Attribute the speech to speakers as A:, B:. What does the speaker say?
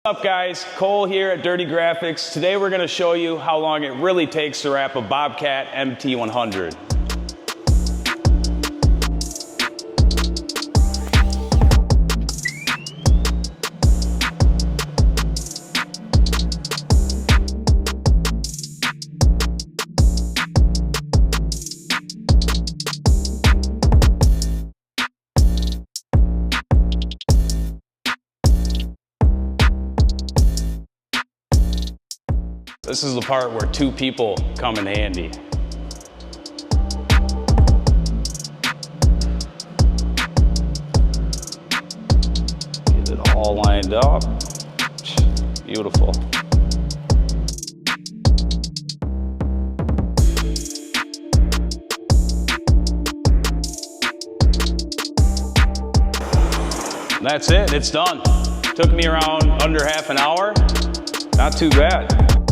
A: What's up guys, Cole here at Dirty Graphix. Today we're going to show you how long it really takes to wrap a Bobcat MT100. This is the part where two people come in handy. Get it all lined up. Beautiful. That's it, it's done. Took me around under half an hour. Not too bad.